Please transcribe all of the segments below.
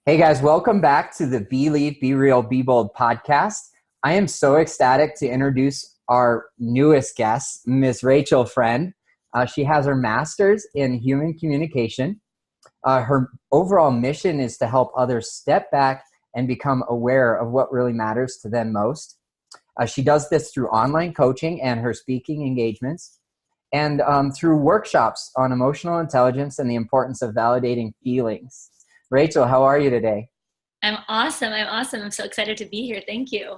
Hey guys, welcome back to the Be Lead, Be Real, Be Bold podcast. I am so ecstatic to introduce our newest guest, Miss Rachel Friend. She has her master's in human communication. Her overall mission is to help others step back and become aware of what really matters to them most. She does this through online coaching and her speaking engagements, and through workshops on emotional intelligence and the importance of validating feelings. Rachel, how are you today? I'm awesome. I'm so excited to be here. Thank you.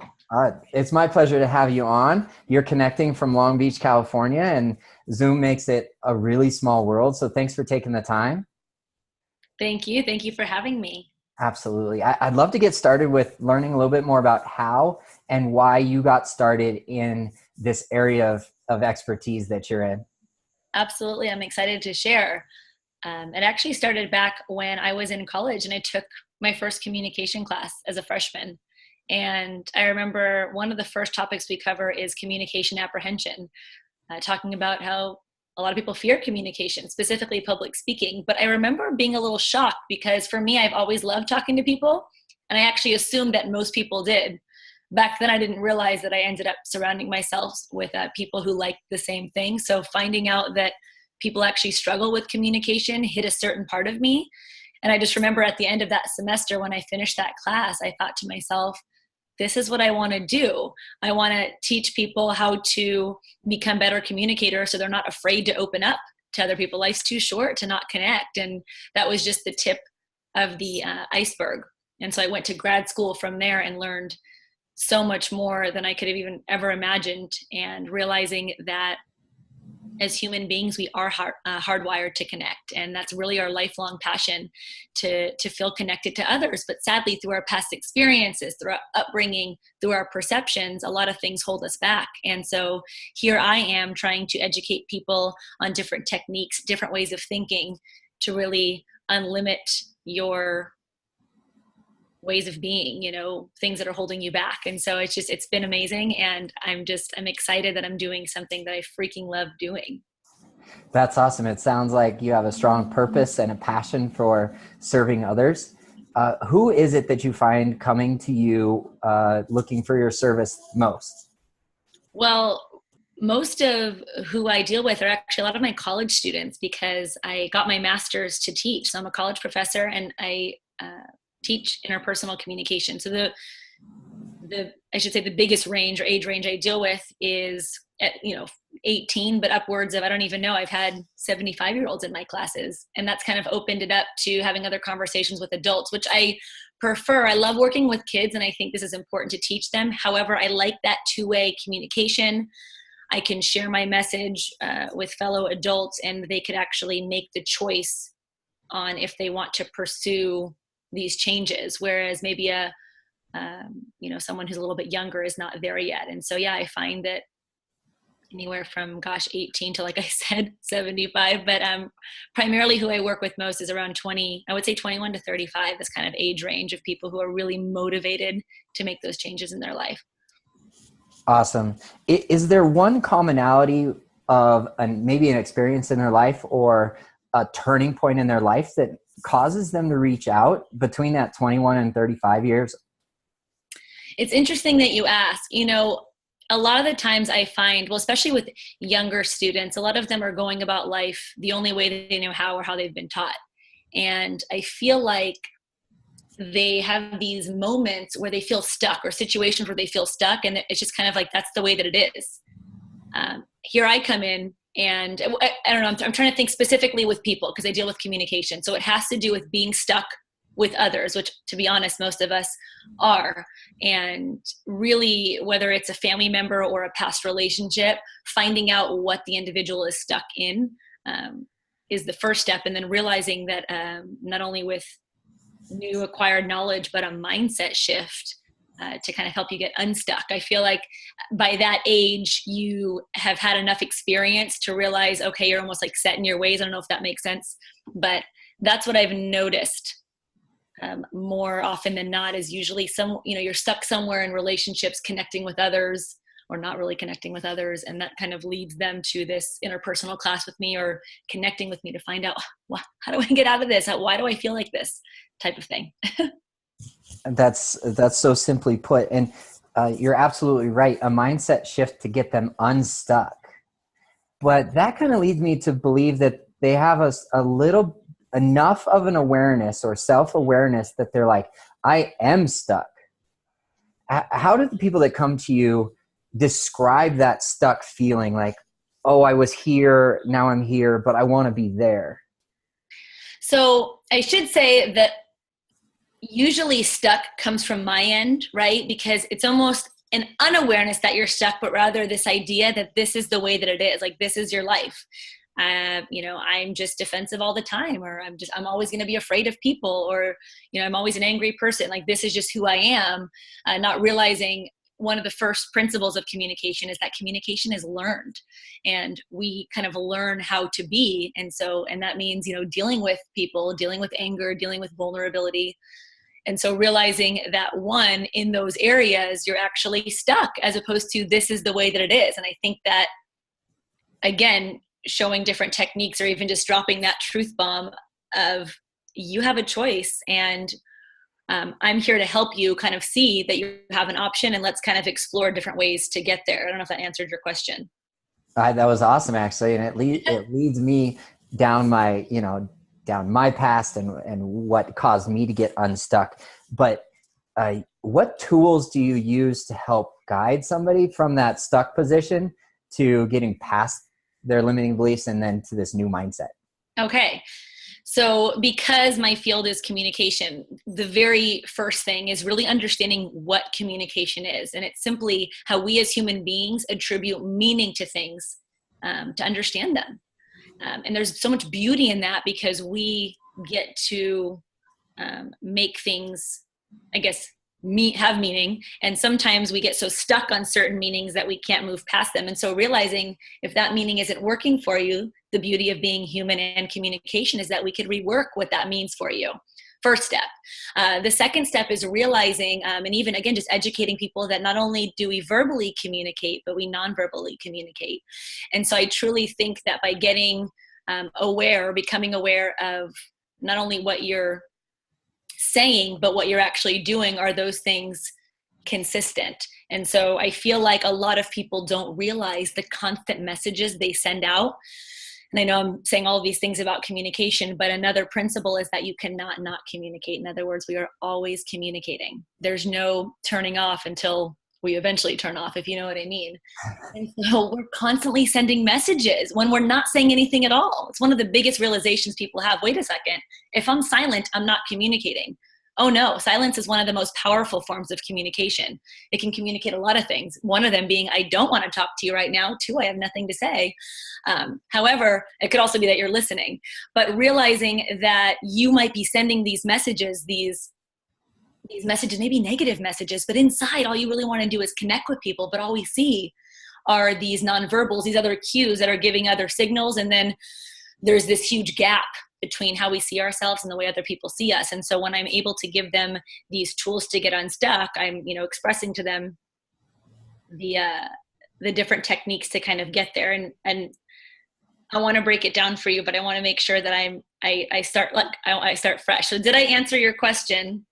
It's my pleasure to have you on. You're connecting from Long Beach, California, and Zoom makes it a really small world. So thanks for taking the time. Thank you. Thank you for having me. Absolutely. I'd love to get started with learning a little bit more about how and why you got started in this area of expertise that you're in. Absolutely. I'm excited to share. It actually started back when I was in college and I took my first communication class as a freshman. And I remember one of the first topics we cover is communication apprehension, talking about how a lot of people fear communication, specifically public speaking. But I remember being a little shocked because for me, I've always loved talking to people. And I actually assumed that most people did. Back then, I didn't realize that I ended up surrounding myself with people who liked the same thing. So finding out that people actually struggle with communication hit a certain part of me. And I just remember at the end of that semester, when I finished that class, I thought to myself, this is what I want to do. I want to teach people how to become better communicators so they're not afraid to open up to other people. Life's too short to not connect. And that was just the tip of the iceberg. And so I went to grad school from there and learned so much more than I could have even ever imagined, and realizing that as human beings, we are hardwired to connect. And that's really our lifelong passion, to feel connected to others. But sadly, through our past experiences, through our upbringing, through our perceptions, a lot of things hold us back. And so here I am trying to educate people on different techniques, different ways of thinking to really unlimit your ways of being, things that are holding you back. And so it's been amazing. And I'm excited that I'm doing something that I freaking love doing. That's awesome. It sounds like you have a strong purpose and a passion for serving others. Who is it that you find coming to you looking for your service most? Well, most of who I deal with are actually a lot of my college students, because I got my master's to teach. So I'm a college professor and I teach interpersonal communication. So the biggest range or age range I deal with is at 18, but upwards of, I don't even know, I've had 75-year-olds in my classes, and that's kind of opened it up to having other conversations with adults, which I prefer. I love working with kids, and I think this is important to teach them. However, I like that two-way communication. I can share my message with fellow adults, and they could actually make the choice on if they want to pursue these changes, whereas maybe someone who's a little bit younger is not there yet. And so I find that anywhere from 18 to, like I said, 75, but primarily who I work with most is around 20, I would say 21 to 35, this kind of age range of people who are really motivated to make those changes in their life. Awesome. Is there one commonality of maybe an experience in their life or a turning point in their life that causes them to reach out between that 21 and 35 years? It's interesting that you ask. A lot of the times I find, well, especially with younger students, a lot of them are going about life the only way that they know how, or how they've been taught. And I feel like they have these moments where they feel stuck, or situations where they feel stuck. And it's just kind of like, that's the way that it is. Here I come in, and I don't know, I'm trying to think specifically with people, because I deal with communication. So it has to do with being stuck with others, which, to be honest, most of us are. And really, whether it's a family member or a past relationship, finding out what the individual is stuck in is the first step. And then realizing that not only with new acquired knowledge, but a mindset shift to kind of help you get unstuck. I feel like by that age, you have had enough experience to realize, okay, you're almost like set in your ways. I don't know if that makes sense, but that's what I've noticed more often than not, is usually you're stuck somewhere in relationships, connecting with others, or not really connecting with others. And that kind of leads them to this interpersonal class with me or connecting with me to find out, well, how do I get out of this? Why do I feel like this type of thing? That's so simply put. And you're absolutely right. A mindset shift to get them unstuck. But that kind of leads me to believe that they have a little enough of an awareness or self-awareness that they're like, I am stuck. How do the people that come to you describe that stuck feeling? Like, oh, I was here, now I'm here, but I want to be there. So I should say that usually stuck comes from my end, right? Because it's almost an unawareness that you're stuck, but rather this idea that this is the way that it is. Like, this is your life. I'm just defensive all the time, or I'm always going to be afraid of people, or, I'm always an angry person. Like, this is just who I am. Not realizing one of the first principles of communication is that communication is learned, and we kind of learn how to be. And that means, dealing with people, dealing with anger, dealing with vulnerability. And so realizing that in those areas, you're actually stuck, as opposed to this is the way that it is. And I think that, again, showing different techniques, or even just dropping that truth bomb of you have a choice, and I'm here to help you kind of see that you have an option, and let's kind of explore different ways to get there. I don't know if that answered your question. That was awesome, actually. And it leads me down my, down my past and what caused me to get unstuck. But what tools do you use to help guide somebody from that stuck position to getting past their limiting beliefs and then to this new mindset? Okay. So because my field is communication, the very first thing is really understanding what communication is. And it's simply how we as human beings attribute meaning to things to understand them. And there's so much beauty in that, because we get to make things, I guess, have meaning. And sometimes we get so stuck on certain meanings that we can't move past them. And so realizing if that meaning isn't working for you, the beauty of being human and communication is that we could rework what that means for you. First step. The second step is realizing, and even again, just educating people that not only do we verbally communicate, but we non-verbally communicate. And so I truly think that by getting aware, becoming aware of not only what you're saying, but what you're actually doing, are those things consistent? And so I feel like a lot of people don't realize the constant messages they send out. And I know I'm saying all of these things about communication, but another principle is that you cannot not communicate. In other words, we are always communicating. There's no turning off until we eventually turn off, if you know what I mean. And so we're constantly sending messages when we're not saying anything at all. It's one of the biggest realizations people have. Wait a second. If I'm silent, I'm not communicating. Oh no, silence is one of the most powerful forms of communication. It can communicate a lot of things. One of them being, I don't want to talk to you right now. Two, I have nothing to say. However, it could also be that you're listening. But realizing that you might be sending these messages, these messages, maybe negative messages, but inside all you really want to do is connect with people. But all we see are these nonverbals, these other cues that are giving other signals. And then there's this huge gap between how we see ourselves and the way other people see us. And so when I'm able to give them these tools to get unstuck, I'm, expressing to them the different techniques to kind of get there. And I want to break it down for you, but I want to make sure that I start fresh. So did I answer your question?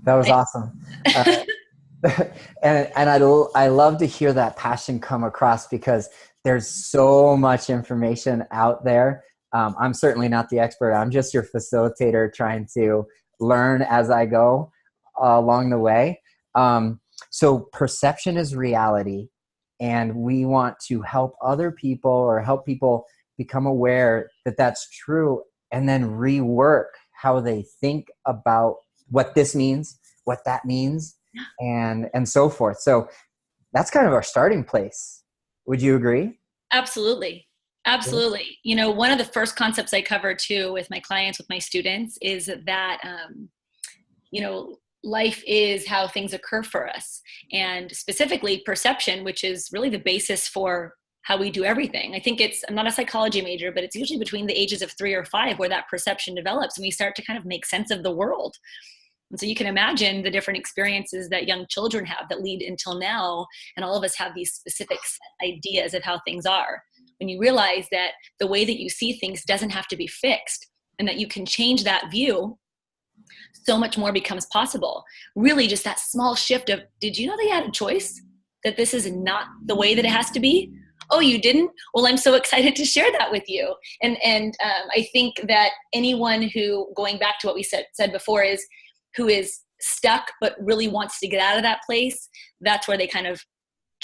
That was awesome. And I love to hear that passion come across, because there's so much information out there. I'm certainly not the expert. I'm just your facilitator trying to learn as I go along the way. So perception is reality, and we want to help other people or help people become aware that that's true, and then rework how they think about what this means, what that means, and so forth. So that's kind of our starting place. Would you agree? Absolutely. Absolutely. One of the first concepts I cover too with my clients, with my students, is that, life is how things occur for us, and specifically perception, which is really the basis for how we do everything. I think I'm not a psychology major, but it's usually between the ages of 3 or 5 where that perception develops and we start to kind of make sense of the world. And so you can imagine the different experiences that young children have that lead until now. And all of us have these specific ideas of how things are. When you realize that the way that you see things doesn't have to be fixed and that you can change that view, so much more becomes possible. Really just that small shift of, did you know they had a choice? That this is not the way that it has to be? Oh, you didn't? Well, I'm so excited to share that with you. And I think that anyone who, going back to what we said before, who is stuck but really wants to get out of that place, that's where they kind of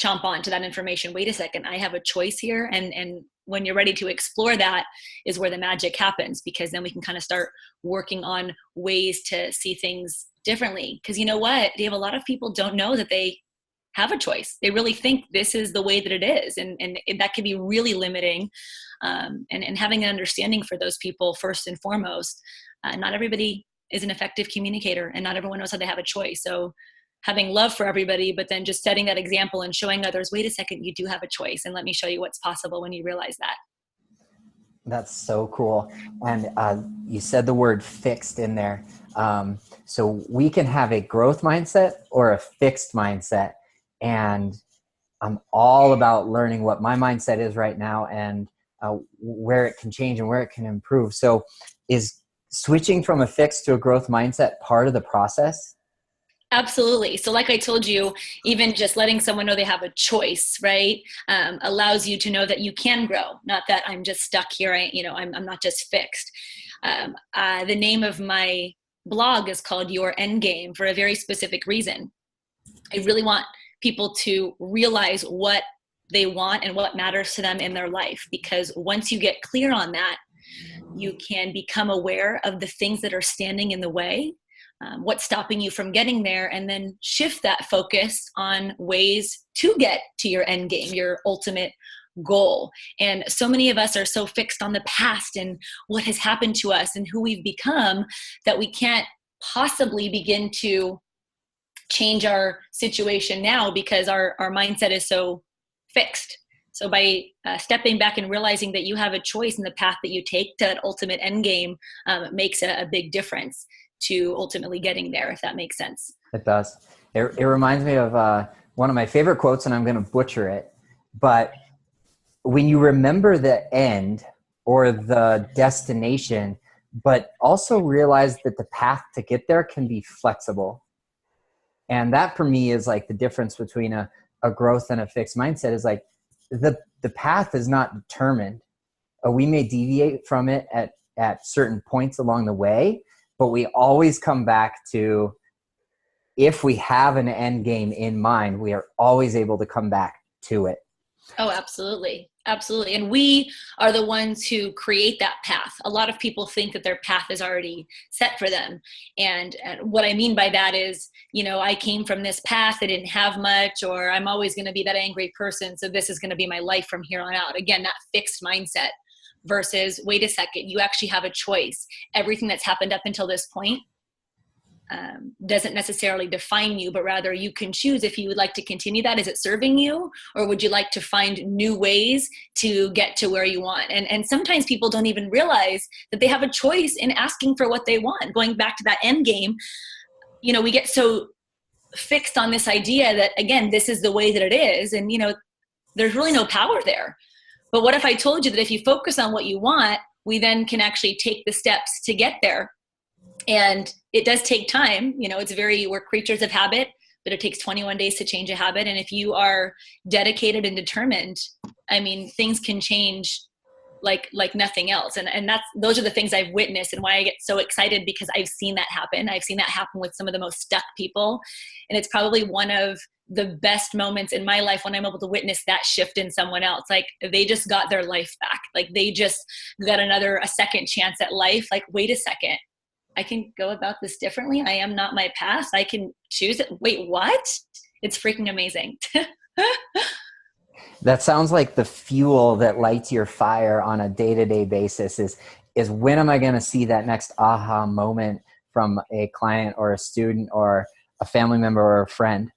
chomp on to that information. Wait a second, I have a choice here. And when you're ready to explore that is where the magic happens, because then we can kind of start working on ways to see things differently. Because you know what, Dave, a lot of people don't know that they have a choice. They really think this is the way that it is. And that can be really limiting. And having an understanding for those people first and foremost. Not everybody is an effective communicator, and not everyone knows how they have a choice. So having love for everybody, but then just setting that example and showing others, wait a second, you do have a choice. And let me show you what's possible when you realize that. That's so cool. And you said the word fixed in there. So we can have a growth mindset or a fixed mindset. And I'm all about learning what my mindset is right now and where it can change and where it can improve. So is switching from a fixed to a growth mindset part of the process? Absolutely. So like I told you, even just letting someone know they have a choice, right, allows you to know that you can grow, not that I'm just stuck here. I'm not just fixed. The name of my blog is called Your Endgame for a very specific reason. I really want people to realize what they want and what matters to them in their life, because once you get clear on that, you can become aware of the things that are standing in the way, what's stopping you from getting there, and then shift that focus on ways to get to your end game, your ultimate goal. And so many of us are so fixed on the past and what has happened to us and who we've become that we can't possibly begin to change our situation now because our mindset is so fixed. So by stepping back and realizing that you have a choice in the path that you take to that ultimate end game, makes a big difference to ultimately getting there, if that makes sense. It does. It reminds me of one of my favorite quotes, and I'm going to butcher it. But when you remember the end or the destination, but also realize that the path to get there can be flexible. And that for me is like the difference between a growth and a fixed mindset is like the path is not determined. We may deviate from it at certain points along the way, but we always come back to, if we have an end game in mind, we are always able to come back to it. Oh, absolutely. Absolutely. And we are the ones who create that path. A lot of people think that their path is already set for them. And what I mean by that is, I came from this path, I didn't have much, or I'm always going to be that angry person, so this is going to be my life from here on out. Again, that fixed mindset versus, wait a second, you actually have a choice. Everything that's happened up until this point doesn't necessarily define you, but rather you can choose if you would like to continue that. Is it serving you, or would you like to find new ways to get to where you want? And sometimes people don't even realize that they have a choice in asking for what they want. Going back to that end game, we get so fixed on this idea that, again, this is the way that it is. And, there's really no power there. But what if I told you that if you focus on what you want, we then can actually take the steps to get there? And it does take time. We're creatures of habit, but it takes 21 days to change a habit. And if you are dedicated and determined, things can change like nothing else. And those are the things I've witnessed, and why I get so excited, because I've seen that happen. I've seen that happen with some of the most stuck people. And it's probably one of the best moments in my life when I'm able to witness that shift in someone else. Like, they just got their life back. Like, they just got a second chance at life. Like, wait a second, I can go about this differently. I am not my past. I can choose it. Wait, what? It's freaking amazing. That sounds like the fuel that lights your fire on a day-to-day basis is when am I going to see that next aha moment from a client or a student or a family member or a friend?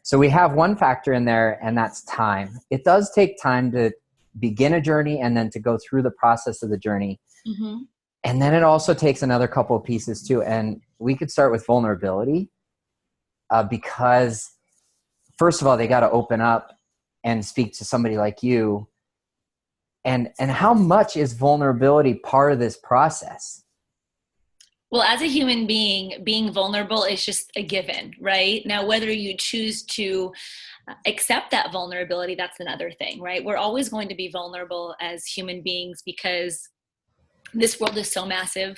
So we have one factor in there, and that's time. It does take time to begin a journey and then to go through the process of the journey. Mm-hmm. And then it also takes another couple of pieces too. And we could start with vulnerability, because first of all, they got to open up and speak to somebody like you. And how much is vulnerability part of this process? Well, as a human being, being vulnerable is just a given, right? Now, whether you choose to accept that vulnerability, that's another thing, right? We're always going to be vulnerable as human beings because this world is so massive.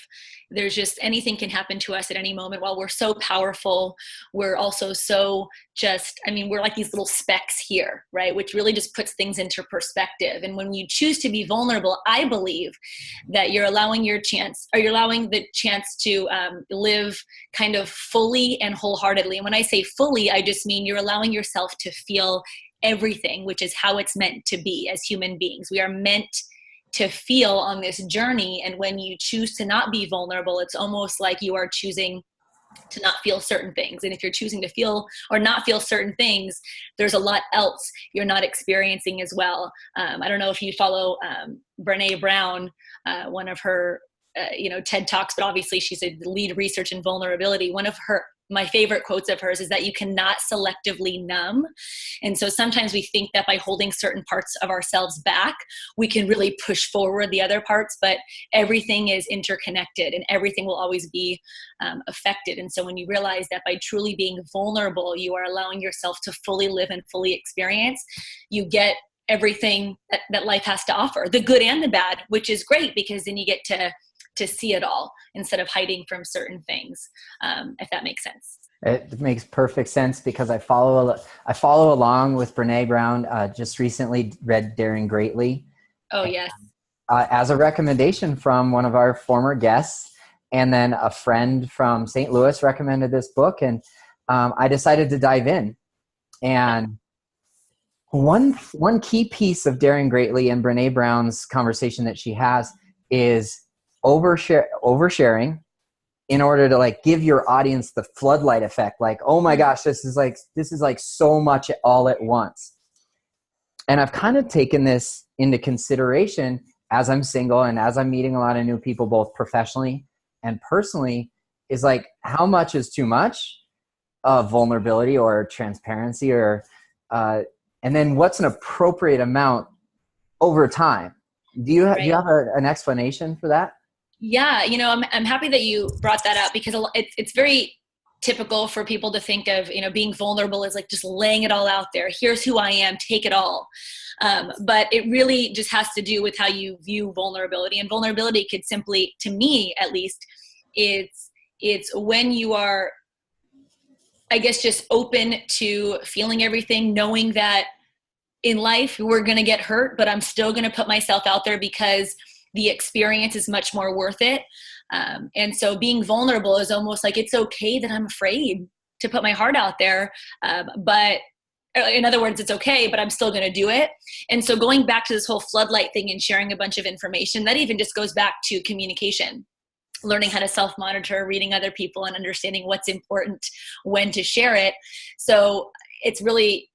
There's just anything can happen to us at any moment. While we're so powerful, we're also so we're like these little specks here, right? Which really just puts things into perspective. And when you choose to be vulnerable, I believe that you're allowing the chance to live kind of fully and wholeheartedly. And when I say fully, I just mean you're allowing yourself to feel everything, which is how it's meant to be as human beings. We are meant to feel on this journey. And when you choose to not be vulnerable, it's almost like you are choosing to not feel certain things. And if you're choosing to feel or not feel certain things, there's a lot else you're not experiencing as well. I don't know if you follow Brene Brown, one of her TED Talks, but obviously she's a lead research in vulnerability. One of my favorite quotes of hers is that you cannot selectively numb. And so sometimes we think that by holding certain parts of ourselves back, we can really push forward the other parts, but everything is interconnected and everything will always be affected. And so when you realize that by truly being vulnerable, you are allowing yourself to fully live and fully experience, you get everything that life has to offer, the good and the bad, which is great because then you get to see it all instead of hiding from certain things, if that makes sense. It makes perfect sense because I follow along with Brene Brown. Just recently read Daring Greatly. Oh, yes. As a recommendation from one of our former guests, and then a friend from St. Louis recommended this book, and I decided to dive in. And one key piece of Daring Greatly and Brene Brown's conversation that she has is oversharing in order to give your audience the floodlight effect. Oh my gosh, this is like so much all at once. And I've kind of taken this into consideration as I'm single and as I'm meeting a lot of new people, both professionally and personally, is how much is too much of vulnerability or transparency, or and then what's an appropriate amount over time? Do you have an explanation for that? Yeah, I'm happy that you brought that up because it's very typical for people to think of, being vulnerable as just laying it all out there. Here's who I am, take it all. But it really just has to do with how you view vulnerability. And vulnerability could simply, to me at least, it's when you are, I guess, just open to feeling everything, knowing that in life we're going to get hurt, but I'm still going to put myself out there because the experience is much more worth it. And so being vulnerable is almost like it's okay that I'm afraid to put my heart out there. But in other words, it's okay, but I'm still going to do it. And so going back to this whole floodlight thing and sharing a bunch of information, that even just goes back to communication, learning how to self-monitor, reading other people, and understanding what's important when to share it. So it's really,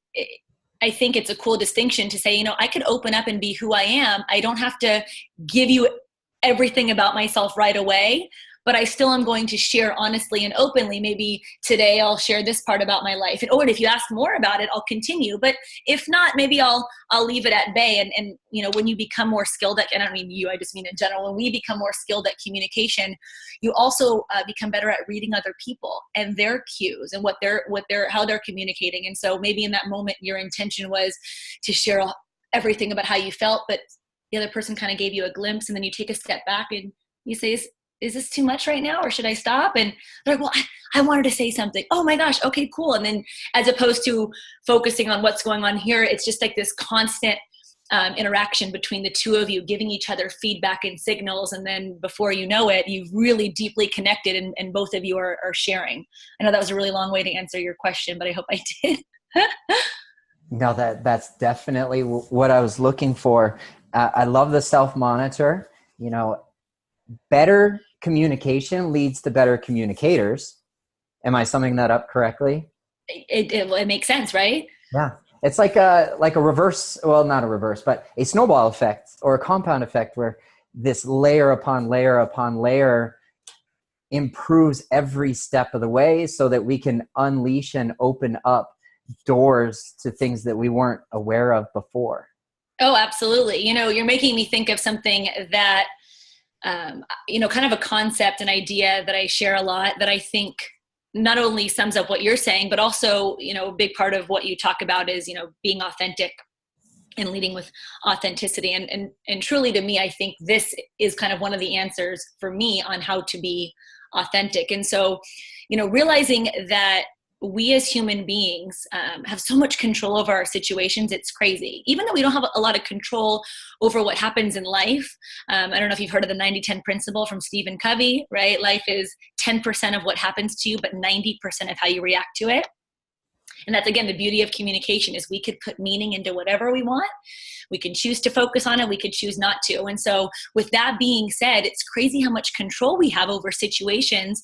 I think it's a cool distinction to say, I could open up and be who I am. I don't have to give you everything about myself right away, but I still am going to share honestly and openly. Maybe today I'll share this part about my life. And, if you ask more about it, I'll continue. But if not, maybe I'll leave it at bay. And when you become more skilled at, and I don't mean you, I just mean in general, when we become more skilled at communication, you also become better at reading other people and their cues and how they're communicating. And so maybe in that moment, your intention was to share everything about how you felt, but the other person kind of gave you a glimpse, and then you take a step back and you say, is this too much right now, or should I stop? And they're like, well, I wanted to say something. Oh my gosh. Okay, cool. And then as opposed to focusing on what's going on here, it's just this constant interaction between the two of you, giving each other feedback and signals. And then before you know it, you've really deeply connected and both of you are sharing. I know that was a really long way to answer your question, but I hope I did. No, that's definitely what I was looking for. I love the self-monitor. Better communication leads to better communicators. Am I summing that up correctly? It makes sense, right? Yeah. It's like a reverse, well, not a reverse, but a snowball effect or a compound effect where this layer upon layer upon layer improves every step of the way so that we can unleash and open up doors to things that we weren't aware of before. Oh, absolutely. You're making me think of something that, kind of a concept, an idea that I share a lot that I think not only sums up what you're saying, but also, a big part of what you talk about is, being authentic and leading with authenticity. And truly to me, I think this is kind of one of the answers for me on how to be authentic. And so, realizing that we as human beings have so much control over our situations, it's crazy. Even though we don't have a lot of control over what happens in life. I don't know if you've heard of the 90-10 principle from Stephen Covey, right? Life is 10% of what happens to you, but 90% of how you react to it. And that's, again, the beauty of communication is we could put meaning into whatever we want. We can choose to focus on it. We could choose not to. And so with that being said, it's crazy how much control we have over situations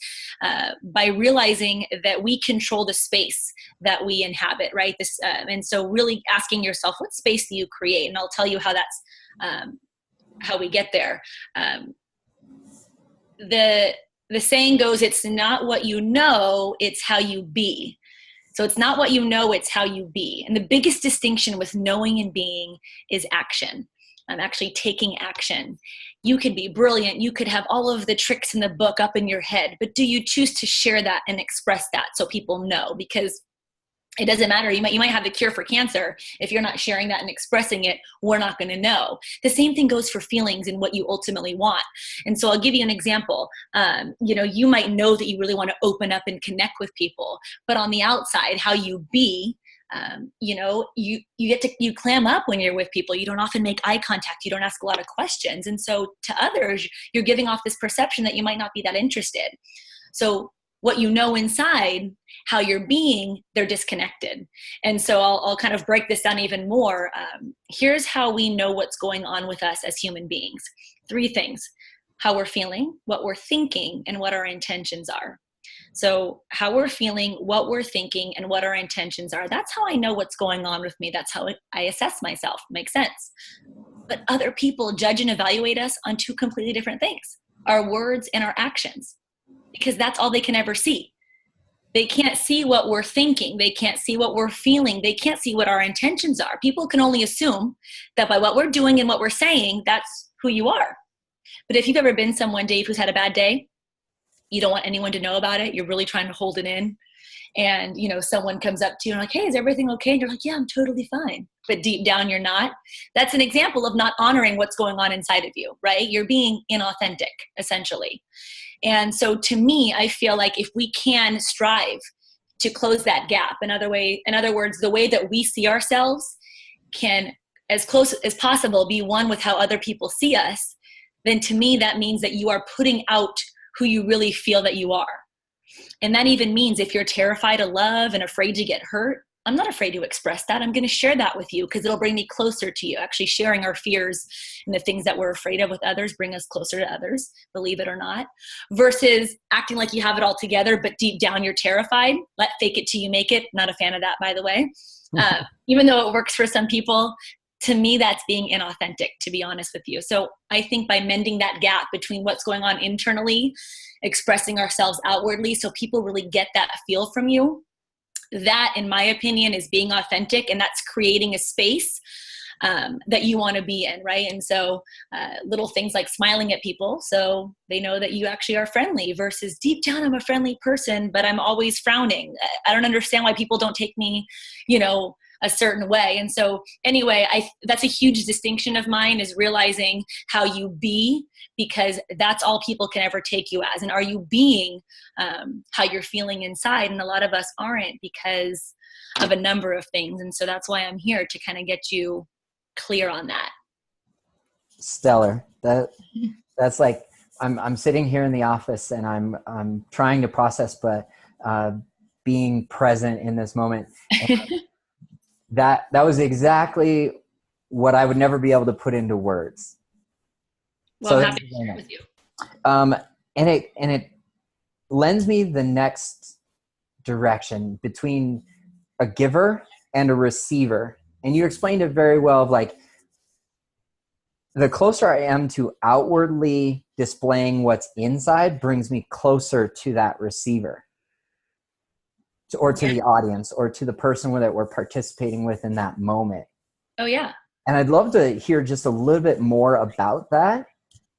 by realizing that we control the space that we inhabit, right? And so really asking yourself, what space do you create? And I'll tell you how that's how we get there. The saying goes, it's not what you know, it's how you be. So it's not what you know, it's how you be. And the biggest distinction with knowing and being is action. I'm actually taking action. You could be brilliant. You could have all of the tricks in the book up in your head, but do you choose to share that and express that so people know? Because it doesn't matter. You might have the cure for cancer. If you're not sharing that and expressing it, we're not going to know. The same thing goes for feelings and what you ultimately want. And so I'll give you an example. You might know that you really want to open up and connect with people, but on the outside, how you be, you clam up when you're with people. You don't often make eye contact. You don't ask a lot of questions. And so to others, you're giving off this perception that you might not be that interested. So what you know inside, how you're being, they're disconnected. And so I'll kind of break this down even more. Here's how we know what's going on with us as human beings. 3 things: how we're feeling, what we're thinking, and what our intentions are. So how we're feeling, what we're thinking, and what our intentions are. That's how I know what's going on with me. That's how I assess myself. Makes sense. But other people judge and evaluate us on 2 completely different things: our words and our actions. Because that's all they can ever see. They can't see what we're thinking. They can't see what we're feeling. They can't see what our intentions are. People can only assume that by what we're doing and what we're saying, that's who you are. But if you've ever been someone, Dave, who's had a bad day, you don't want anyone to know about it. You're really trying to hold it in. And, someone comes up to you and like, hey, is everything okay? And you're like, yeah, I'm totally fine. But deep down, you're not. That's an example of not honoring what's going on inside of you, right? You're being inauthentic, essentially. And so to me, I feel like if we can strive to close that gap, in other words, the way that we see ourselves can, as close as possible, be one with how other people see us, then to me, that means that you are putting out who you really feel that you are. And that even means if you're terrified of love and afraid to get hurt, I'm not afraid to express that. I'm going to share that with you because it'll bring me closer to you. Actually, sharing our fears and the things that we're afraid of with others bring us closer to others, believe it or not, versus acting like you have it all together, but deep down you're terrified. Fake it till you make it. Not a fan of that, by the way. Even though it works for some people, to me, that's being inauthentic, to be honest with you. So I think by mending that gap between what's going on internally, expressing ourselves outwardly so people really get that feel from you, that, in my opinion, is being authentic, and that's creating a space that you want to be in, right? And so little things like smiling at people so they know that you actually are friendly versus deep down, I'm a friendly person, but I'm always frowning. I don't understand why people don't take me, a certain way. And so anyway, that's a huge distinction of mine, is realizing how you be, because that's all people can ever take you as. And are you being how you're feeling inside? And a lot of us aren't because of a number of things. And so that's why I'm here to kind of get you clear on that. Stellar. That's like, I'm sitting here in the office and I'm trying to process, but being present in this moment. That was exactly what I would never be able to put into words. Well, so I'm happy to share with you. And it lends me the next direction between a giver and a receiver. And you explained it very well, of like, The closer I am to outwardly displaying what's inside brings me closer to that receiver, or to Yeah. the audience, or to the person that we're participating with in that moment. Oh yeah, And I'd love to hear just a little bit more about that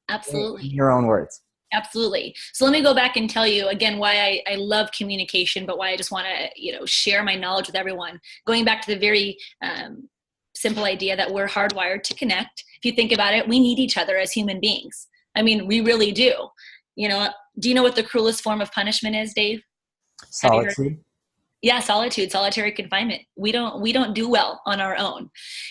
in absolutely. your own words. Absolutely. So let me go back and tell you again why I love communication, but why I just want to, share my knowledge with everyone. Going back to the very simple idea that we're hardwired to connect. If you think about it, we need each other as human beings. I mean, we really do. Do you know what the cruelest form of punishment is, Dave? Have you heard? Solitude. Yeah, solitude, solitary confinement. We don't do well on our own.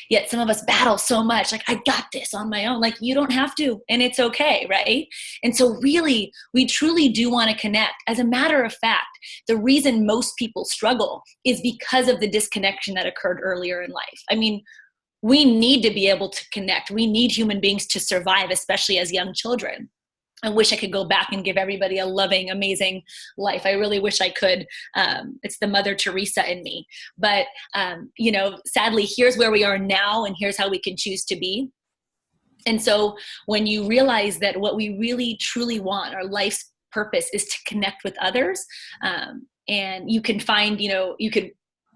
Yet some of us battle so much, like, I got this on my own. Like, you don't have to, and it's okay, right? And so really, we truly do want to connect. As a matter of fact, the reason most people struggle is because of the disconnection that occurred earlier in life. I mean, we need to be able to connect. We need human beings to survive, especially as young children. I wish I could go back and give everybody a loving, amazing life. I really wish I could. It's the Mother Teresa in me. But, sadly, here's where we are now, and here's how we can choose to be. And so when you realize that what we really, truly want, our life's purpose, is to connect with others, and you can find, you could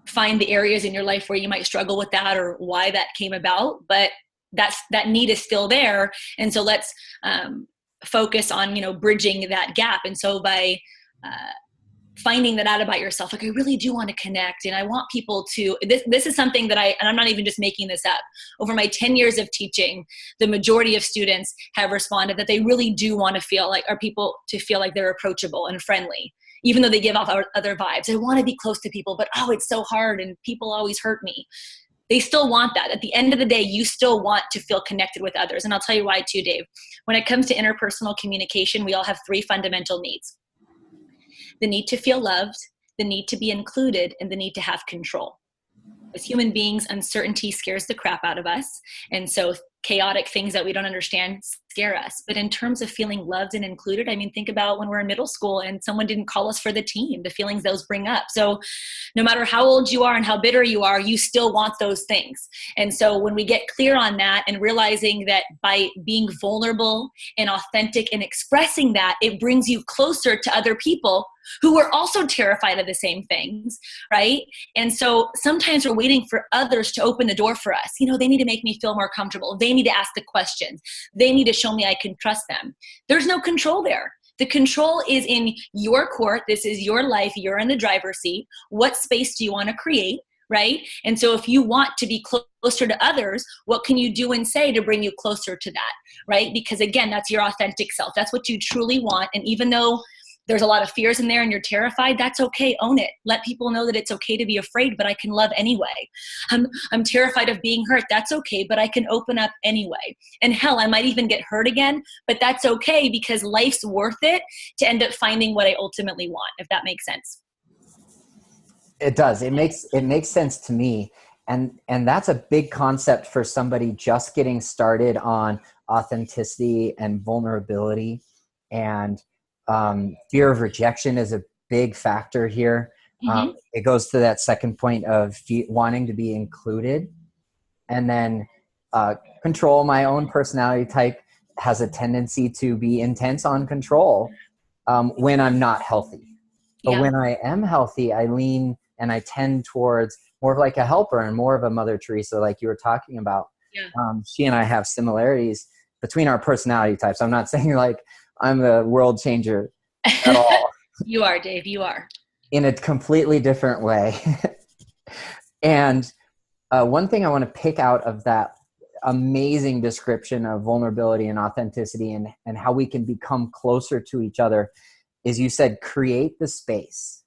find the areas in your life where you might struggle with that or why that came about, but that need is still there. And so let's focus on bridging that gap. And so by finding that out about yourself, like, I really do want to connect, and I want people to, this is something that and I'm not even just making this up, over my 10 years of teaching, the majority of students have responded that they really do want to feel like, or people to feel like they're approachable and friendly, even though they give off other vibes. I want to be close to people, but it's so hard and people always hurt me. They still want that. At the end of the day, you still want to feel connected with others. And I'll tell you why too, Dave. When it comes to interpersonal communication, we all have 3 fundamental needs: the need to feel loved, the need to be included, and the need to have control. As human beings, uncertainty scares the crap out of us. And so chaotic things that we don't understand scare us. But in terms of feeling loved and included, I mean, think about when we're in middle school and someone didn't call us for the team, the feelings those bring up. So no matter how old you are and how bitter you are, you still want those things. And so when we get clear on that and realizing that by being vulnerable and authentic and expressing that, it brings you closer to other people who are also terrified of the same things, right? And so sometimes we're waiting for others to open the door for us. They need to make me feel more comfortable. They need to ask the questions. They need to show me I can trust them. There's no control there. The control is in your court. This is your life. You're in the driver's seat. What space do you want to create, right? And so if you want to be closer to others, what can you do and say to bring you closer to that, right? Because again, that's your authentic self. That's what you truly want. And even though there's a lot of fears in there and you're terrified, that's okay. Own it. Let people know that it's okay to be afraid, but I can love anyway. I'm terrified of being hurt. That's okay, but I can open up anyway. And hell, I might even get hurt again, but that's okay, because life's worth it to end up finding what I ultimately want, if that makes sense. It does. It makes sense to me. And that's a big concept for somebody just getting started on authenticity and vulnerability. And fear of rejection is a big factor here. Mm-hmm. It goes to that second point of wanting to be included. And then control. My own personality type has a tendency to be intense on control when I'm not healthy. But Yeah. when I am healthy, I lean and I tend towards more of like a helper and more of a Mother Teresa, like you were talking about. Yeah. She and I have similarities between our personality types. I'm not saying like I'm the world changer at all. You are, Dave. You are. In a completely different way. And one thing I want to pick out of that amazing description of vulnerability and authenticity and how we can become closer to each other is, you said, create the space.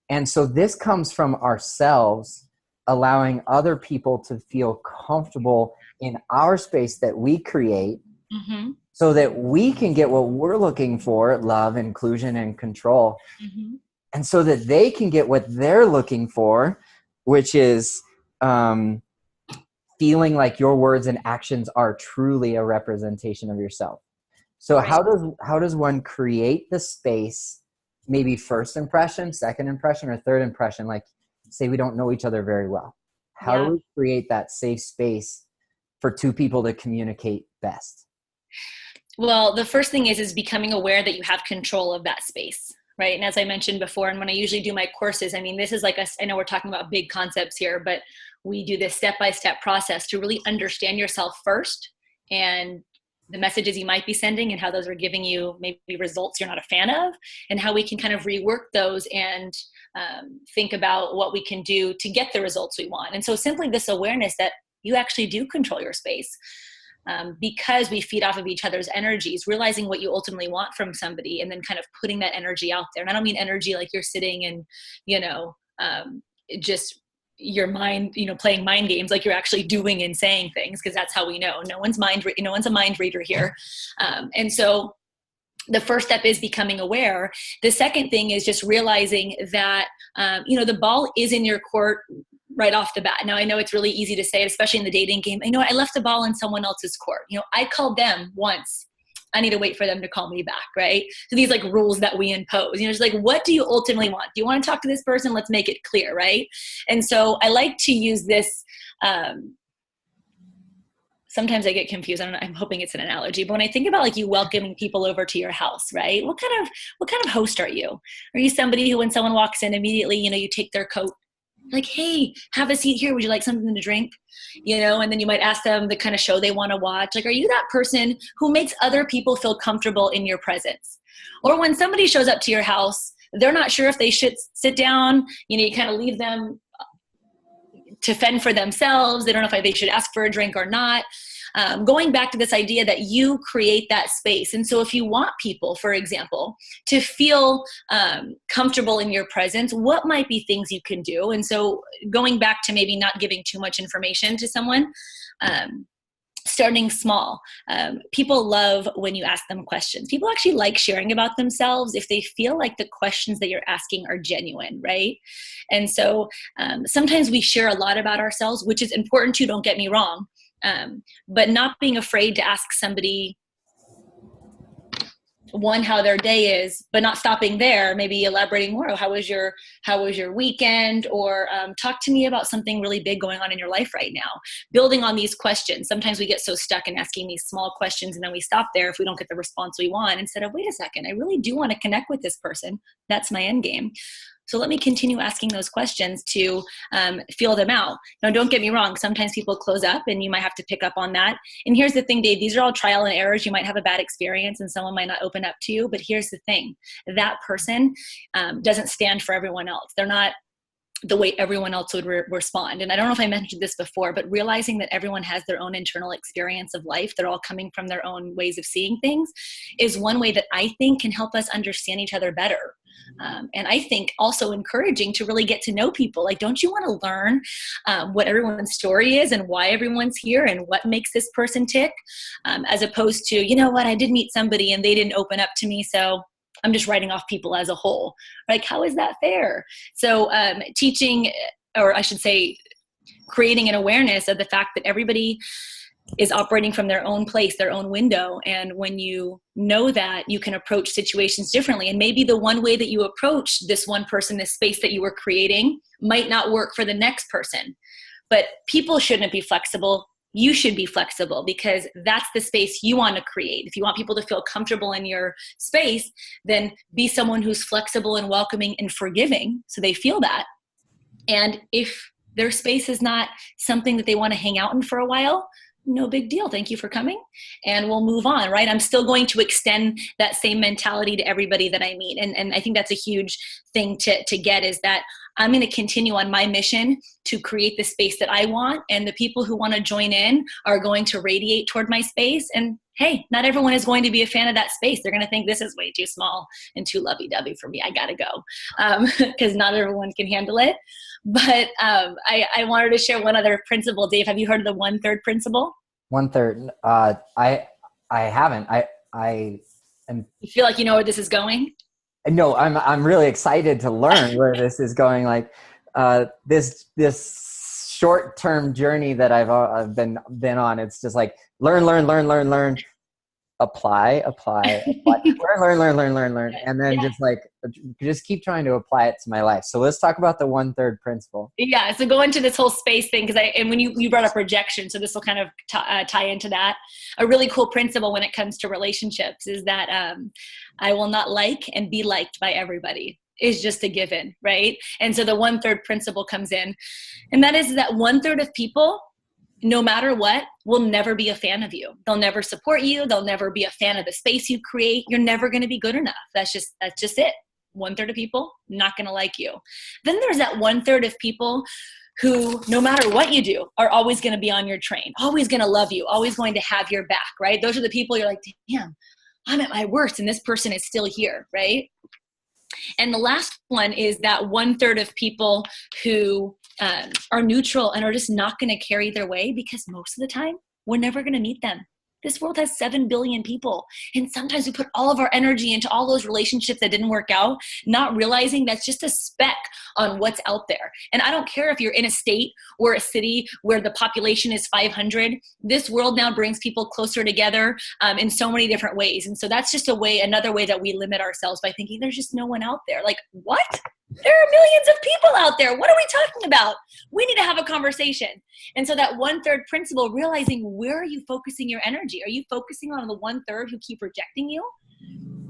And so this comes from ourselves allowing other people to feel comfortable in our space that we create, Mm-hmm. so that we can get what we're looking for: love, inclusion, and control. Mm-hmm. And so that they can get what they're looking for, which is feeling like your words and actions are truly a representation of yourself. So Right. how does one create the space, maybe first impression, second impression, or third impression? Like, say we don't know each other very well. How Yeah. do we create that safe space for two people to communicate best? Well, the first thing is becoming aware that you have control of that space, right? And as I mentioned before, and when I usually do my courses, I mean, this is like I know we're talking about big concepts here, but we do this step-by-step process to really understand yourself first, and the messages you might be sending and how those are giving you maybe results you're not a fan of, and how we can kind of rework those and think about what we can do to get the results we want. And so simply this awareness that you actually do control your space, because we feed off of each other's energies, realizing what you ultimately want from somebody and then kind of putting that energy out there. And I don't mean energy like you're sitting and, just your mind, playing mind games, like you're actually doing and saying things, because that's how we know. No one's a mind reader here. And so the first step is becoming aware. The second thing is just realizing that, the ball is in your court right off the bat. Now, I know it's really easy to say it, especially in the dating game. I left the ball in someone else's court. I called them once. I need to wait for them to call me back, right? So these like rules that we impose, just like, what do you ultimately want? Do you want to talk to this person? Let's make it clear, right? And so I like to use this, sometimes I get confused. I'm hoping it's an analogy, but when I think about like you welcoming people over to your house, right? What kind of host are you? Are you somebody who, when someone walks in, immediately, you take their coat, like, hey, have a seat here. Would you like something to drink? And then you might ask them the kind of show they want to watch. Like, are you that person who makes other people feel comfortable in your presence? Or when somebody shows up to your house, they're not sure if they should sit down, you kind of leave them to fend for themselves. They don't know if they should ask for a drink or not. Going back to this idea that you create that space. And so if you want people, for example, to feel comfortable in your presence, what might be things you can do? And so going back to maybe not giving too much information to someone, starting small. People love when you ask them questions. People actually like sharing about themselves if they feel like the questions that you're asking are genuine, right? And so sometimes we share a lot about ourselves, which is important too, don't get me wrong. But not being afraid to ask somebody, one, how their day is, but not stopping there, maybe elaborating more. How was your weekend? Or talk to me about something really big going on in your life right now. Building on these questions. Sometimes we get so stuck in asking these small questions and then we stop there if we don't get the response we want, instead of, wait a second, I really do want to connect with this person. That's my end game. So let me continue asking those questions to feel them out. Now, don't get me wrong. Sometimes people close up and you might have to pick up on that. And here's the thing, Dave, these are all trial and errors. You might have a bad experience and someone might not open up to you. But here's the thing. That person doesn't stand for everyone else. They're not the way everyone else would respond. And I don't know if I mentioned this before, but realizing that everyone has their own internal experience of life, they're all coming from their own ways of seeing things, is one way that I think can help us understand each other better. And I think also encouraging to really get to know people. Like, don't you want to learn what everyone's story is and why everyone's here and what makes this person tick? As opposed to, I did meet somebody and they didn't open up to me, so I'm just writing off people as a whole. Like, how is that fair? So teaching, or I should say, creating an awareness of the fact that everybody is operating from their own place, their own window. And when you know that, you can approach situations differently. And maybe the one way that you approach this one person, this space that you were creating, might not work for the next person. But people shouldn't be flexible. You should be flexible, because that's the space you want to create. If you want people to feel comfortable in your space, then be someone who's flexible and welcoming and forgiving so they feel that. And if their space is not something that they want to hang out in for a while, no big deal. Thank you for coming. And we'll move on, right? I'm still going to extend that same mentality to everybody that I meet. And I think that's a huge thing to get, is that I'm going to continue on my mission to create the space that I want. And the people who want to join in are going to radiate toward my space. And hey, not everyone is going to be a fan of that space. They're going to think this is way too small and too lovey-dovey for me. I got to go, because not everyone can handle it. But I wanted to share one other principle. Dave, have you heard of the 1/3 principle? 1/3. I haven't. I am. You feel like you know where this is going? No, I'm really excited to learn where this is going. Like this short-term journey that I've been on. It's just like learn. apply, learn, and then just keep trying to apply it to my life. So let's talk about the 1/3 principle. Yeah. So go into this whole space thing, and when you brought up rejection, so this will kind of tie into that. A really cool principle when it comes to relationships is that I will not like and be liked by everybody is just a given, right? And so the 1/3 principle comes in, and that is that 1/3 of people, no matter what, will never be a fan of you. They'll never support you. They'll never be a fan of the space you create. You're never going to be good enough. That's just it. 1/3 of people not going to like you. Then there's that 1/3 of people who, no matter what you do, are always going to be on your train, always going to love you, always going to have your back, right? Those are the people you're like, damn, I'm at my worst and this person is still here, right? And the last one is that 1/3 of people who are neutral and are just not going to carry their way, because most of the time we're never going to meet them. This world has 7 billion people. And sometimes we put all of our energy into all those relationships that didn't work out, not realizing that's just a speck on what's out there. And I don't care if you're in a state or a city where the population is 500. This world now brings people closer together in so many different ways. And so that's just another way that we limit ourselves by thinking there's just no one out there. Like, what? There are millions of people out there. What are we talking about? We need to have a conversation. And so that 1/3 principle, realizing where are you focusing your energy? Are you focusing on the 1/3 who keep rejecting you?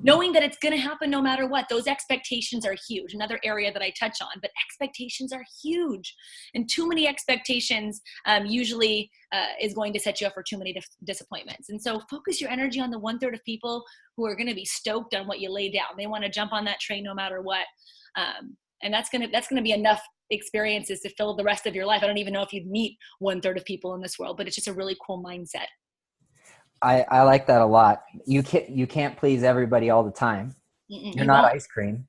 Knowing that it's going to happen no matter what. Those expectations are huge. Another area that I touch on, but expectations are huge. And too many expectations usually is going to set you up for too many disappointments. And so focus your energy on the 1/3 of people who are going to be stoked on what you lay down. They want to jump on that train no matter what. And that's gonna be enough experiences to fill the rest of your life. I don't even know if you'd meet 1/3 of people in this world, but it's just a really cool mindset. I like that a lot. You can't please everybody all the time. You're not ice cream.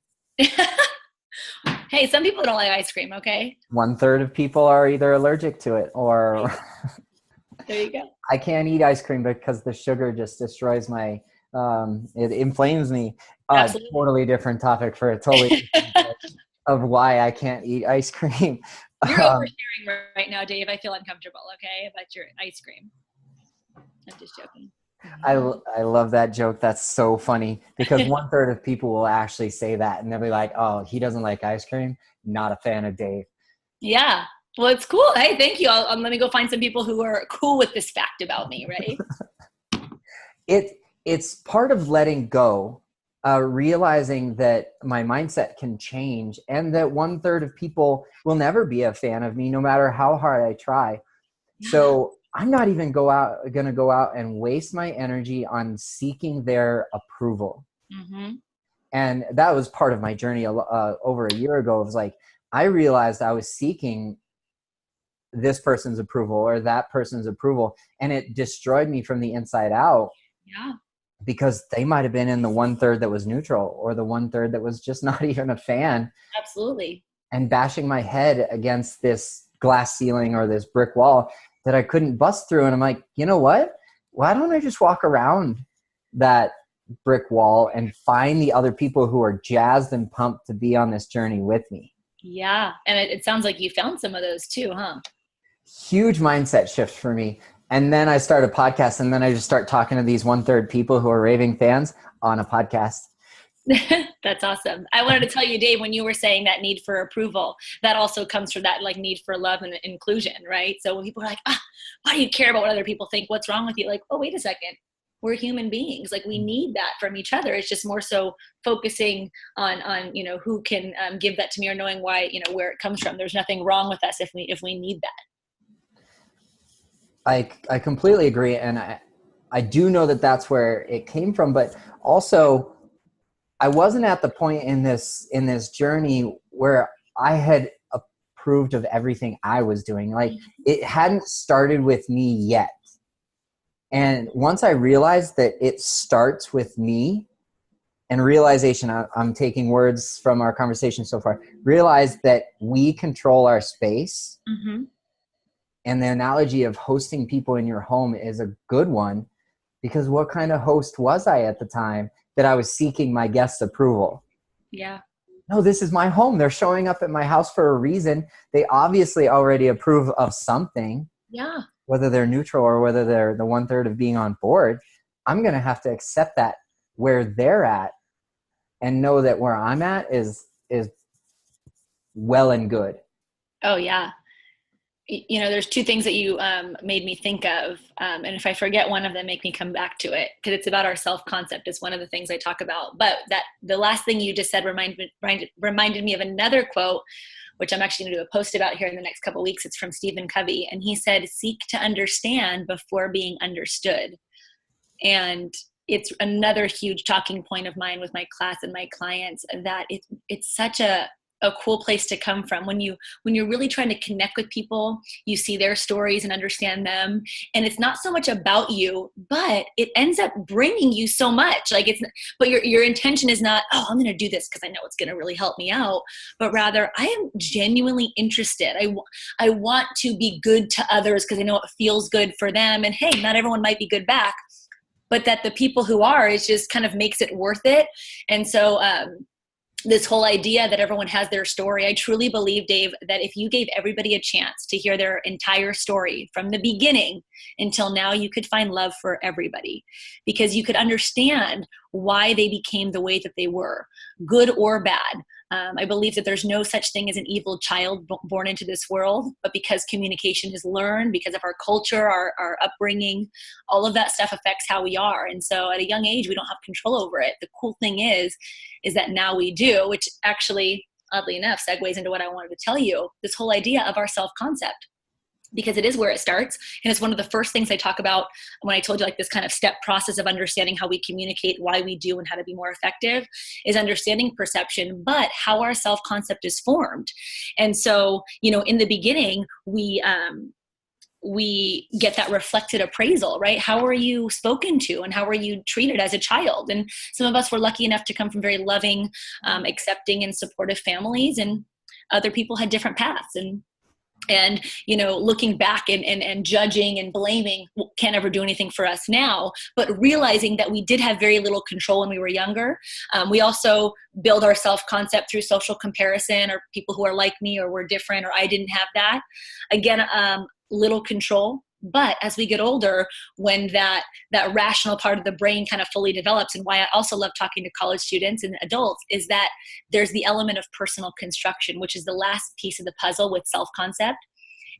Hey, some people don't like ice cream, okay? 1/3 of people are either allergic to it or there you go. I can't eat ice cream because the sugar just destroys my it inflames me. Totally different topic for a totally different of why I can't eat ice cream. You're oversharing right now, Dave. I feel uncomfortable, okay, about your ice cream. I'm just joking. I love that joke. That's so funny because 1/3 of people will actually say that and they'll be like, oh, he doesn't like ice cream. Not a fan of Dave. Yeah. Well, it's cool. Hey, thank you. Let me go find some people who are cool with this fact about me, right? It's part of letting go, realizing that my mindset can change and that 1/3 of people will never be a fan of me no matter how hard I try. Yeah. So I'm not even going to go out and waste my energy on seeking their approval. Mm-hmm. And that was part of my journey over a year ago. It was like, I realized I was seeking this person's approval or that person's approval, and it destroyed me from the inside out. Yeah. Because they might have been in the 1/3 that was neutral or the 1/3 that was just not even a fan. Absolutely. And bashing my head against this glass ceiling or this brick wall that I couldn't bust through. And I'm like, you know what? Why don't I just walk around that brick wall and find the other people who are jazzed and pumped to be on this journey with me? Yeah. And it sounds like you found some of those too, huh? Huge mindset shift for me. And then I start a podcast, and then I just start talking to these 1/3 people who are raving fans on a podcast. That's awesome. I wanted to tell you, Dave, when you were saying that need for approval, that also comes from that like need for love and inclusion, right? So when people are like, why do you care about what other people think? What's wrong with you? Like, oh, wait a second. We're human beings. Like, we need that from each other. It's just more so focusing on who can give that to me, or knowing why, where it comes from. There's nothing wrong with us if we need that. I completely agree. And I do know that that's where it came from, but also I wasn't at the point in this journey where I had approved of everything I was doing. Like, it hadn't started with me yet. And once I realized that it starts with me, and realization, I'm taking words from our conversation so far, realize that we control our space. Mm-hmm. And the analogy of hosting people in your home is a good one, because what kind of host was I at the time that I was seeking my guests' approval? Yeah. No, this is my home. They're showing up at my house for a reason. They obviously already approve of something. Yeah. Whether they're neutral or whether they're the 1/3 of being on board. I'm going to have to accept that where they're at and know that where I'm at is well and good. Oh yeah. You know, there's two things that you made me think of. And if I forget one of them, make me come back to it, because it's about our self-concept. It's one of the things I talk about. But that the last thing you just said reminded me of another quote, which I'm actually going to do a post about here in the next couple of weeks. It's from Stephen Covey. And he said, seek to understand before being understood. And it's another huge talking point of mine with my class and my clients, that it's such a cool place to come from. When you're really trying to connect with people, you see their stories and understand them. And it's not so much about you, but it ends up bringing you so much. But your intention is not, oh, I'm going to do this because I know it's going to really help me out. But rather, I am genuinely interested. I want to be good to others because I know it feels good for them. And hey, not everyone might be good back, but that the people who are, it just kind of makes it worth it. And so, this whole idea that everyone has their story. I truly believe, Dave, that if you gave everybody a chance to hear their entire story from the beginning until now, you could find love for everybody, because you could understand why they became the way that they were, good or bad. I believe that there's no such thing as an evil child born into this world, but because communication is learned, because of our culture, our upbringing, all of that stuff affects how we are. And so at a young age, we don't have control over it. The cool thing is that now we do, which actually, oddly enough, segues into what I wanted to tell you, this whole idea of our self-concept. Because it is where it starts. And it's one of the first things I talk about when I told you, like, this kind of step process of understanding how we communicate, why we do, and how to be more effective, is understanding perception, but how our self-concept is formed. And so, in the beginning, we get that reflected appraisal, right? How are you spoken to and how are you treated as a child? And some of us were lucky enough to come from very loving, accepting, and supportive families, and other people had different paths. And looking back and judging and blaming can't ever do anything for us now, but realizing that we did have very little control when we were younger. We also build our self-concept through social comparison, or people who are like me or were different, or I didn't have that. Again, little control. But as we get older, when that rational part of the brain kind of fully develops, and why I also love talking to college students and adults, is that there's the element of personal construction, which is the last piece of the puzzle with self-concept.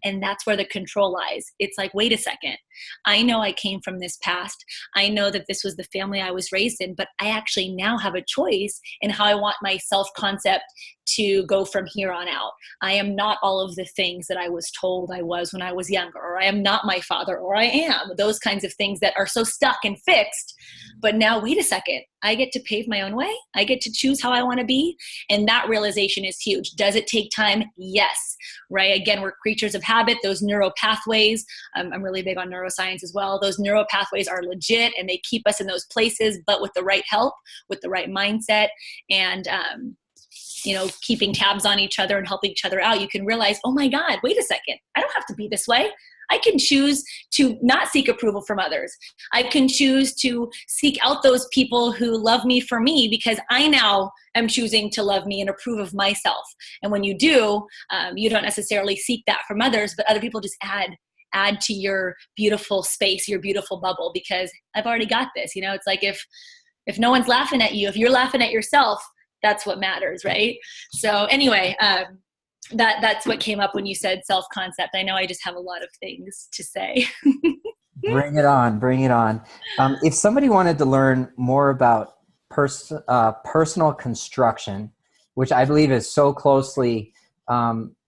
And that's where the control lies. It's like, wait a second. I know I came from this past. I know that this was the family I was raised in, but I actually now have a choice in how I want my self-concept to go from here on out. I am not all of the things that I was told I was when I was younger, or I am not my father, or I am. Those kinds of things that are so stuck and fixed. But now, wait a second. I get to pave my own way. I get to choose how I want to be. And that realization is huge. Does it take time? Yes. Right? Again, we're creatures of habit. Those neural pathways, I'm really big on neuroscience as well. Those neural pathways are legit, and they keep us in those places, but with the right help, with the right mindset, and keeping tabs on each other and helping each other out, you can realize, oh my God, wait a second. I don't have to be this way. I can choose to not seek approval from others. I can choose to seek out those people who love me for me, because I now am choosing to love me and approve of myself. And when you do, you don't necessarily seek that from others, but other people just add to your beautiful space, your beautiful bubble, because I've already got this. It's like if no one's laughing at you, if you're laughing at yourself, that's what matters, right? So anyway, that's what came up when you said self-concept. I know I just have a lot of things to say. Bring it on. If somebody wanted to learn more about personal construction, which I believe is so closely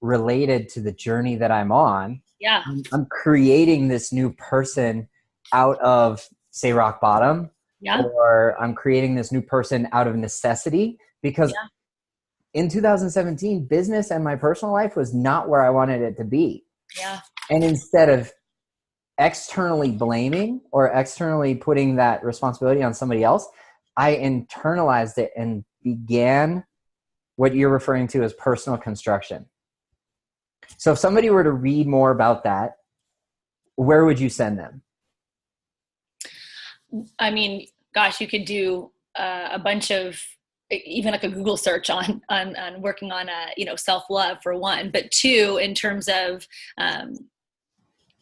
related to the journey that I'm on, yeah, I'm creating this new person out of, say, rock bottom, or I'm creating this new person out of necessity, because in 2017, business and my personal life was not where I wanted it to be. Yeah. And instead of externally blaming or externally putting that responsibility on somebody else, I internalized it and began what you're referring to as personal construction. So if somebody were to read more about that, where would you send them? I mean, gosh, you could do a bunch of, even like a Google search on working on self-love, for one, but two, in terms of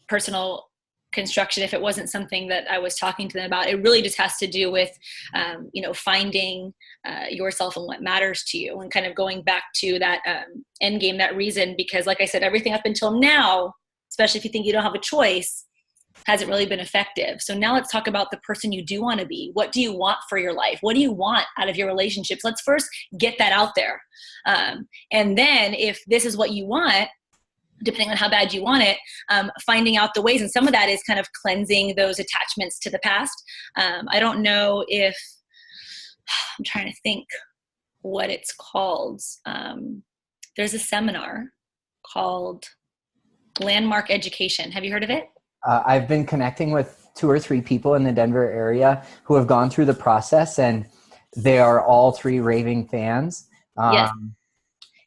personal construction if it wasn't something that I was talking to them about. It really just has to do with, finding yourself and what matters to you, and kind of going back to that end game, that reason, because like I said, everything up until now, especially if you think you don't have a choice, hasn't really been effective. So now let's talk about the person you do want to be. What do you want for your life? What do you want out of your relationships? Let's first get that out there. And then if this is what you want, depending on how bad you want it, finding out the ways. And some of that is kind of cleansing those attachments to the past. I don't know if, I'm trying to think what it's called. There's a seminar called Landmark Education. Have you heard of it? I've been connecting with 2 or 3 people in the Denver area who have gone through the process, and they are all 3 raving fans. Yes.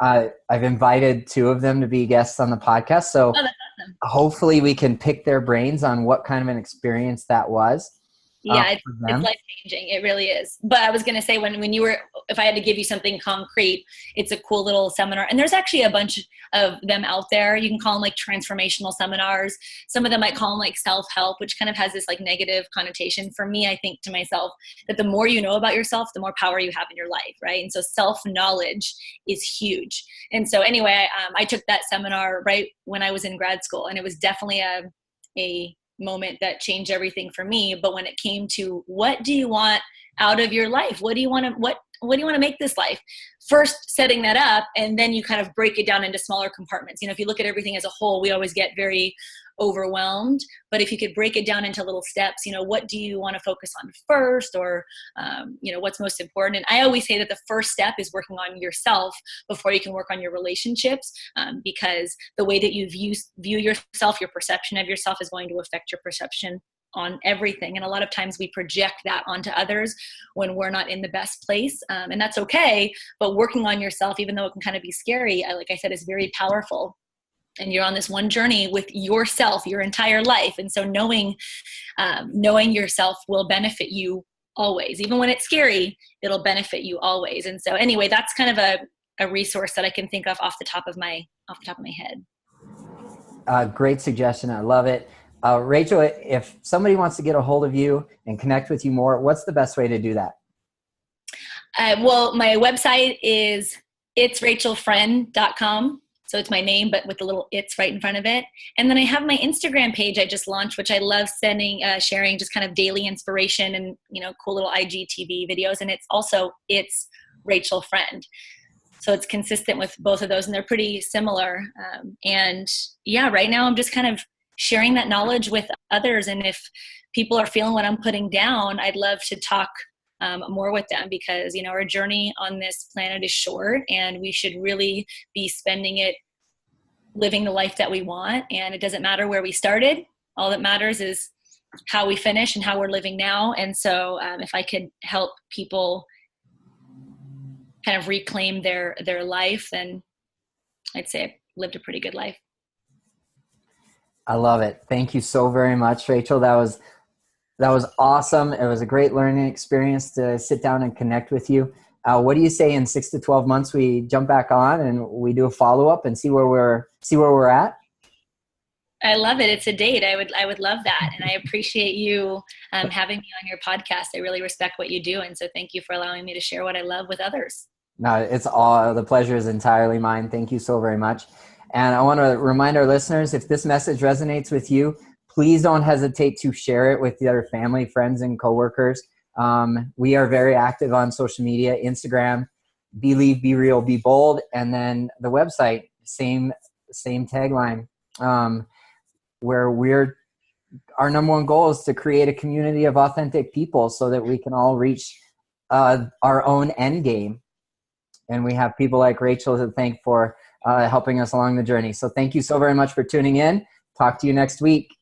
I've invited 2 of them to be guests on the podcast. So that's awesome. Hopefully we can pick their brains on what kind of an experience that was. Yeah, it's life-changing. It really is. But I was going to say, when you were, if I had to give you something concrete, it's a cool little seminar. And there's actually a bunch of them out there. You can call them like transformational seminars. Some of them might call them like self-help, which kind of has this like negative connotation. For me, I think to myself that the more you know about yourself, the more power you have in your life, right? And so self-knowledge is huge. And so anyway, I took that seminar right when I was in grad school, and it was definitely a moment that changed everything for me. But when it came to what do you want out of your life, what do you want to make this life, first setting that up, and then you kind of break it down into smaller compartments. If you look at everything as a whole, we always get very overwhelmed. But if you could break it down into little steps, what do you want to focus on first, or what's most important? And I always say that the first step is working on yourself before you can work on your relationships, because the way that you view yourself, your perception of yourself, is going to affect your perception on everything. And a lot of times we project that onto others when we're not in the best place. And that's okay. But working on yourself, even though it can kind of be scary, like I said, is very powerful. And you're on this one journey with yourself your entire life. And so knowing yourself will benefit you always. Even when it's scary, it'll benefit you always. And so anyway, that's kind of a resource that I can think of off the top of my head. Great suggestion. I love it. Rachel, if somebody wants to get a hold of you and connect with you more, what's the best way to do that? Well, my website is itsrachelfriend.com. So it's my name, but with the little "it's" right in front of it. And then I have my Instagram page I just launched, which I love sharing just kind of daily inspiration and, cool little IGTV videos. And it's also It's Rachel Friend. So it's consistent with both of those, and they're pretty similar. And yeah, right now I'm just kind of sharing that knowledge with others. And if people are feeling what I'm putting down, I'd love to talk more with them, because our journey on this planet is short, and we should really be spending it living the life that we want. And it doesn't matter where we started. All that matters is how we finish and how we're living now. And so if I could help people kind of reclaim their life, then I'd say I've lived a pretty good life. I love it. Thank you so very much, Rachel. That was awesome. It was a great learning experience to sit down and connect with you. What do you say in 6 to 12 months we jump back on and we do a follow-up and see where we're at? I love it. It's a date. I would love that. And I appreciate you having me on your podcast. I really respect what you do. And so thank you for allowing me to share what I love with others. No, the pleasure is entirely mine. Thank you so very much. And I want to remind our listeners, if this message resonates with you, please don't hesitate to share it with the other family, friends, and coworkers. We are very active on social media, Instagram, Believe, Be Real, Be Bold, and then the website, same tagline, where our number one goal is to create a community of authentic people so that we can all reach our own end game. And we have people like Rachel to thank for helping us along the journey. So thank you so very much for tuning in. Talk to you next week.